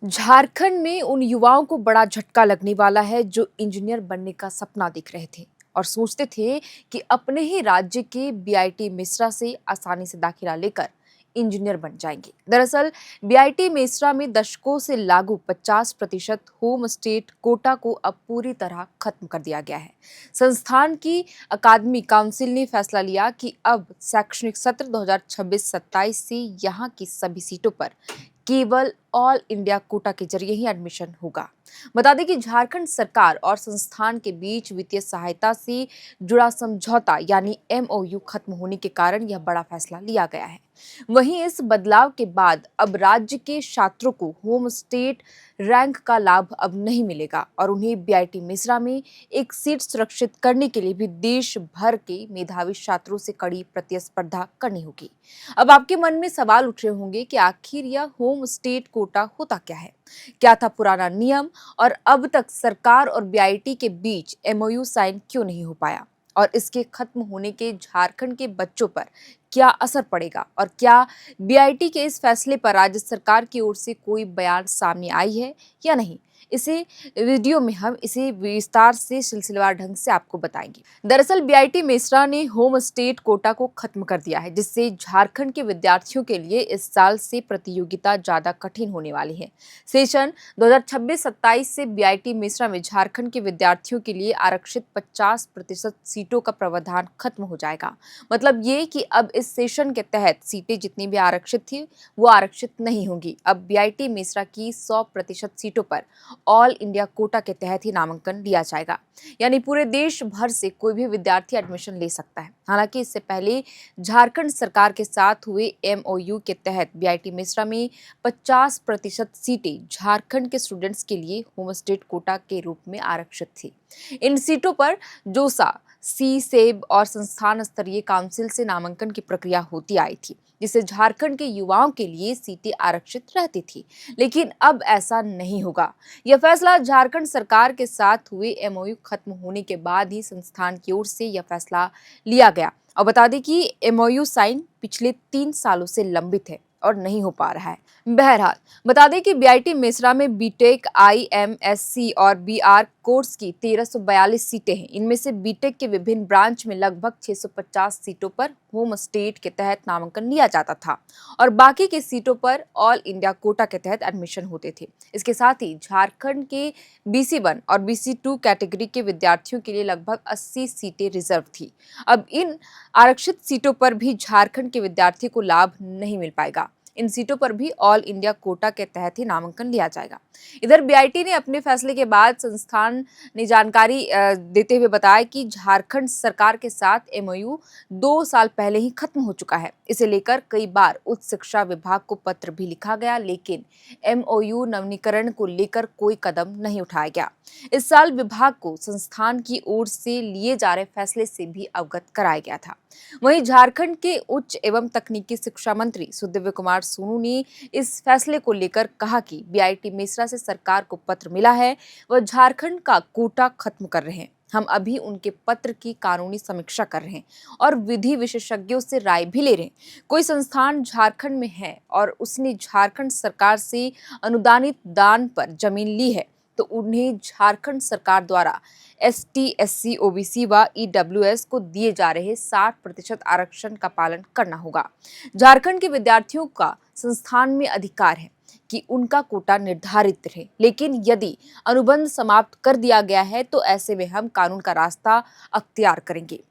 झारखंड में उन युवाओं को बड़ा झटका लगने वाला है जो इंजीनियर बनने का सपना देख रहे थे और सोचते थे कि अपने ही राज्य के बीआईटी मेसरा से आसानी से दाखिला लेकर इंजीनियर बन जाएंगे। दरअसल बीआईटी मेसरा में दशकों से लागू 50% होम स्टेट कोटा को अब पूरी तरह खत्म कर दिया गया है। संस्थान की अकादमी काउंसिल ने फैसला लिया कि अब शैक्षणिक सत्र 2026-27 से यहाँ की सभी सीटों पर केवल ऑल इंडिया कोटा के जरिए ही एडमिशन होगा। बता दें कि झारखंड सरकार और संस्थान के बीच वित्तीय सहायता से जुड़ा समझौता यानी एमओयू खत्म होने के कारण यह बड़ा फैसला लिया गया है। वहीं इस बदलाव के बाद अब राज्य के छात्रों को होम स्टेट रैंक का लाभ अब नहीं मिलेगा और उन्हें बीआईटी मेसरा में एक सीट सुरक्षित करने के लिए भी देश भर के मेधावी छात्रों से कड़ी प्रतिस्पर्धा करनी होगी। अब आपके मन में सवाल उठ रहे होंगे कि आखिर यह होम स्टेट कोटा होता क्या है, क्या था पुराना नियम और अब तक सरकार और बीआईटी के बीच एमओयू साइन क्यों नहीं हो पाया और इसके खत्म होने के झारखंड के बच्चों पर क्या असर पड़ेगा और क्या बीआईटी के इस फैसले पर राज्य सरकार की ओर से कोई बयान सामने आई है या नहीं। इसे वीडियो में हम इसे विस्तार से सिलसिलेवार ढंग से आपको बताएंगे। दरअसल बीआईटी मेसरा ने होम स्टेट कोटा को खत्म कर दिया है, जिससे झारखंड के विद्यार्थियों के लिए इस साल से प्रतियोगिता ज्यादा कठिन होने वाली है। सेशन 2026-27 से बीआईटी मेसरा में झारखंड के विद्यार्थियों के लिए आरक्षित 50% सीटों का प्रावधान खत्म हो जाएगा। मतलब ये कि अब इस सेशन के तहत सीटें जितनी भी आरक्षित थी वो आरक्षित नहीं होंगी। अब बीआईटी मेसरा की 100% सीटों पर ऑल इंडिया कोटा के तहत ही नामांकन लिया जाएगा, यानी पूरे देश भर से कोई भी विद्यार्थी एडमिशन ले सकता है। हालांकि इससे पहले झारखंड सरकार के साथ हुए एमओयू के तहत बीआईटी मेसरा में 50% सीटें झारखंड के स्टूडेंट्स के लिए होम स्टेट कोटा के रूप में आरक्षित थी। इन सीटों पर जोसा, सी सेब और संस्थान स्तरीय काउंसिल से नामांकन की प्रक्रिया होती आई थी, जिससे झारखंड के युवाओं के लिए सीटें आरक्षित रहती थी। लेकिन अब ऐसा नहीं होगा। यह फैसला झारखंड सरकार के साथ हुए एमओयू खत्म होने के बाद ही संस्थान की ओर से यह फैसला लिया गया। और बता दें कि एमओयू साइन पिछले 3 सालों से लंबित है और नहीं हो पा रहा है। बहरहाल बता दें कि बीआईटी मेसरा में बीटेक, आईएमएससी और बीआर कोर्स की 1342 सीटें हैं। इनमें से बीटेक के विभिन्न ब्रांच में लगभग 650 सीटों पर होम स्टेट के तहत नामांकन लिया जाता था और बाकी के सीटों पर ऑल इंडिया कोटा के तहत एडमिशन होते थे। इसके साथ ही झारखंड के BC1 और BC2 कैटेगरी के विद्यार्थियों के लिए लगभग 80 सीटें रिजर्व थी। अब इन आरक्षित सीटों पर भी झारखंड के विद्यार्थी को लाभ नहीं मिल पाएगा। इन सीटों पर भी ऑल इंडिया कोटा के तहत ही नामांकन लिया जाएगा। इधर बीआईटी ने अपने फैसले के बाद संस्थान ने जानकारी देते हुए बताया कि झारखंड सरकार के साथ एमओयू 2 साल पहले ही खत्म हो चुका है। इसे लेकर कई बार उच्च शिक्षा विभाग को पत्र भी लिखा गया, लेकिन एमओयू नवीनीकरण को लेकर कोई कदम नहीं उठाया गया। इस साल विभाग को संस्थान की ओर से लिए जा रहे फैसले से भी अवगत कराया गया था। वहीं झारखंड के उच्च एवं तकनीकी शिक्षा मंत्री सुदिव्य कुमार सोनू ने इस फैसले को लेकर कहा कि बीआईटी मेसरा से सरकार को पत्र मिला है, वह झारखंड का कोटा खत्म कर रहे हैं। हम अभी उनके पत्र की कानूनी समीक्षा कर रहे हैं और विधि विशेषज्ञों से राय भी ले रहे हैं। कोई संस्थान झारखंड में है और उसने झारखंड सरकार से अनुदानित दान पर जमीन ली है तो उन्हें झारखंड सरकार द्वारा ST, SC, OBC व EWS को दिए जा रहे 60% आरक्षण का पालन करना होगा। झारखंड के विद्यार्थियों का संस्थान में अधिकार है कि उनका कोटा निर्धारित रहे, लेकिन यदि अनुबंध समाप्त कर दिया गया है तो ऐसे में हम कानून का रास्ता अख्तियार करेंगे।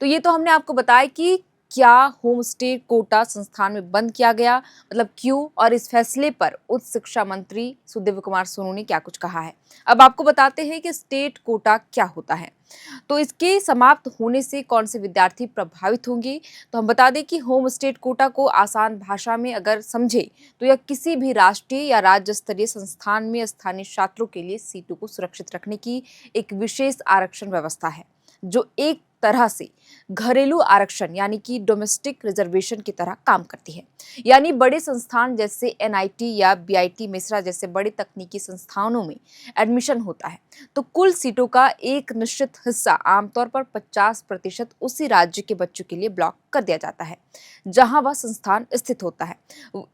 तो ये तो हमने आपको बताया कि क्या होम स्टे कोटा संस्थान में बंद किया गया, मतलब क्यों, और इस फैसले पर उच्च शिक्षा मंत्री सुदिव्य कुमार सोनू ने क्या कुछ कहा है। अब आपको बताते हैं कि स्टेट कोटा क्या होता है, तो इसके समाप्त होने से कौन से विद्यार्थी प्रभावित होंगे। तो हम बता दें कि होम स्टेट कोटा को आसान भाषा में अगर समझे तो यह किसी भी राष्ट्रीय या राज्य स्तरीय संस्थान में स्थानीय छात्रों के लिए सीटों को सुरक्षित रखने की एक विशेष आरक्षण व्यवस्था है, जो एक तरह से घरेलू आरक्षण यानी कि डोमेस्टिक रिजर्वेशन की तरह काम करती है। यानी बड़े संस्थान जैसे एनआईटी या बीआईटी मिश्रा जैसे बड़े तकनीकी संस्थानों में एडमिशन होता है तो कुल सीटों का एक निश्चित हिस्सा आमतौर पर 50% उसी राज्य के बच्चों के लिए ब्लॉक कर दिया जाता है जहां वह संस्थान स्थित होता है।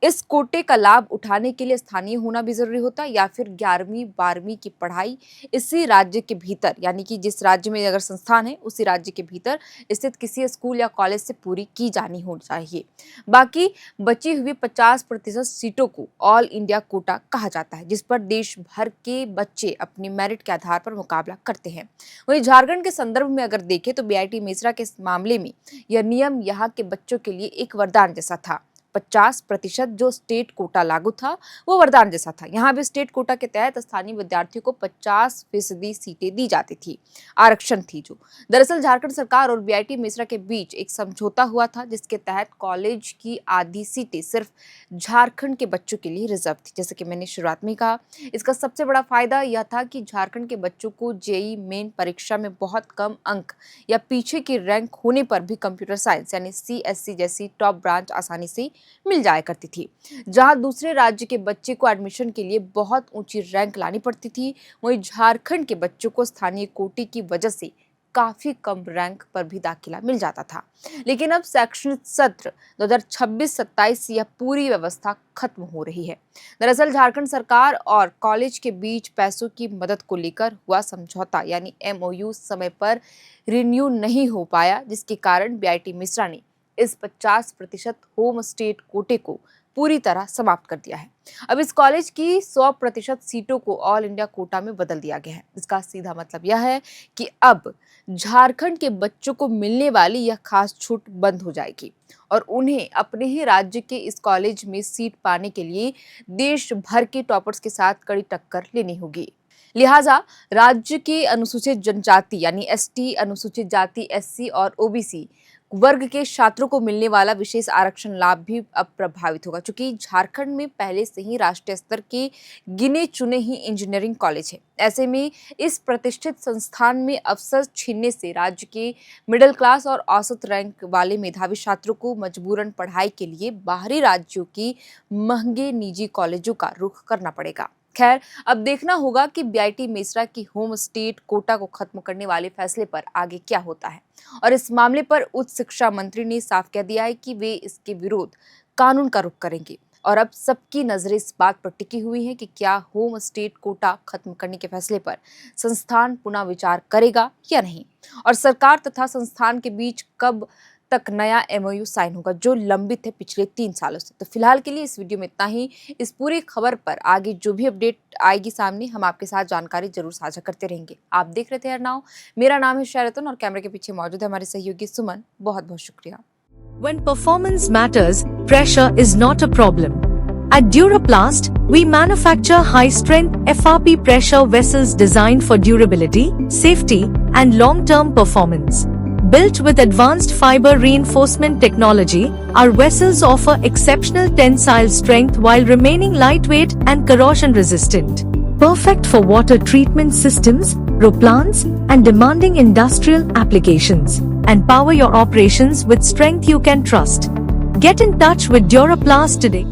इस कोटे का लाभ उठाने के लिए स्थानीय होना भी जरूरी होता है या फिर 11वीं 12वीं की पढ़ाई इसी राज्य के भीतर यानी कि जिस राज्य में अगर संस्थान है उसी राज्य के भीतर स्थित किसी स्कूल या कॉलेज से पूरी की जानी हो चाहिए। बाकी बची हुई 50% सीटों को ऑल इंडिया कोटा कहा जाता है जिस पर देश भर के बच्चे अपनी मेरिट के आधार पर मुकाबला करते हैं। वहीं झारखंड के संदर्भ में अगर देखें तो बीआईटी मिश्रा के मामले में यह नियम यहाँ के बच्चों के लिए एक वरदान जैसा था। 50% जो स्टेट कोटा लागू था वो वरदान जैसा था। यहाँ भी स्टेट कोटा के तहत स्थानीय विद्यार्थियों को 50% सीटें दी जाती थी, आरक्षण थी जो दरअसल झारखंड सरकार और बीआईटी मिश्रा के बीच एक समझौता हुआ था जिसके तहत कॉलेज की आधी सीटें सिर्फ झारखंड के बच्चों के लिए रिजर्व थी। जैसे कि मैंने शुरुआत में कहा, इसका सबसे बड़ा फायदा यह था कि झारखंड के बच्चों को जेईई मेन परीक्षा में बहुत कम अंक या पीछे की रैंक होने पर भी कंप्यूटर साइंस यानी सीएससी जैसी टॉप ब्रांच आसानी से मिल जाया करती थी। जहां दूसरे राज्य के बच्चे को एडमिशन के लिए बहुत ऊंची रैंक लानी पड़ती थी, वहीं झारखंड के बच्चों को स्थानीय कोटे की वजह से काफी कम रैंक पर भी दाखिला मिल जाता था। लेकिन अब शैक्षणिक सत्र 2026-27 से यह पूरी व्यवस्था खत्म हो रही है। दरअसल झारखंड सरकार और कॉलेज के बीच पैसों की मदद को लेकर हुआ समझौता यानी एमओयू समय पर रिन्यू नहीं हो पाया जिसके कारण बीआईटी मिश्रा ने इस 50% होम स्टेट कोटे को पूरी तरह समाप्त कर दिया है। अब इस कॉलेज की 100% सीटों को ऑल इंडिया कोटा में बदल दिया गया है। इसका सीधा मतलब यह है कि अब झारखंड के बच्चों को मिलने वाली यह खास छूट बंद हो जाएगी और उन्हें अपने ही राज्य के इस कॉलेज में सीट पाने के लिए देश भर के टॉपर्स के साथ कड़ी टक्कर लेनी होगी। लिहाजा राज्य के अनुसूचित जनजाति यानी एसटी, अनुसूचित जाति एससी और ओबीसी वर्ग के छात्रों को मिलने वाला विशेष आरक्षण लाभ भी अब प्रभावित होगा, क्योंकि झारखंड में पहले से ही राष्ट्रीय स्तर के गिने चुने ही इंजीनियरिंग कॉलेज है। ऐसे में इस प्रतिष्ठित संस्थान में अवसर छीनने से राज्य के मिडिल क्लास और औसत रैंक वाले मेधावी छात्रों को मजबूरन पढ़ाई के लिए बाहरी राज्यों की महंगे निजी कॉलेजों का रुख करना पड़ेगा। खैर, अब देखना होगा कि बीआईटी मिश्रा की होम स्टेट कोटा को खत्म करने वाले फैसले पर आगे क्या होता है। और इस मामले पर उच्च शिक्षा मंत्री ने साफ कह दिया है कि वे इसके विरोध कानून का रुख करेंगे। और अब सबकी नजरें इस बात पर टिकी हुई है कि क्या होम स्टेट कोटा खत्म करने के फैसले पर संस्थान पुनः विचार करेगा या नहीं, और सरकार तथा संस्थान के कब कब तक नया एमओयू साइन होगा जो लंबित है पिछले 3 सालों से। तो फिलहाल के लिए इस वीडियो में इतना ही। इस पूरी खबर पर आगे जो भी अपडेट आएगी सामने हम आपके साथ जानकारी जरूर साझा करते रहेंगे। आप देख रहे थे अर्नाव, मेरा नाम है शरतन और कैमरे के पीछे मौजूद है हमारे सहयोगी सुमन। बहुत बहुत शुक्रिया। When performance matters, pressure is not a problem. At Duraplast, we manufacture high-strength FRP pressure vessels designed for durability, safety, and long-term performance. Built with advanced fiber reinforcement technology, our vessels offer exceptional tensile strength while remaining lightweight and corrosion resistant. Perfect for water treatment systems, roplants, and demanding industrial applications. And power your operations with strength you can trust. Get in touch with Duraplast today.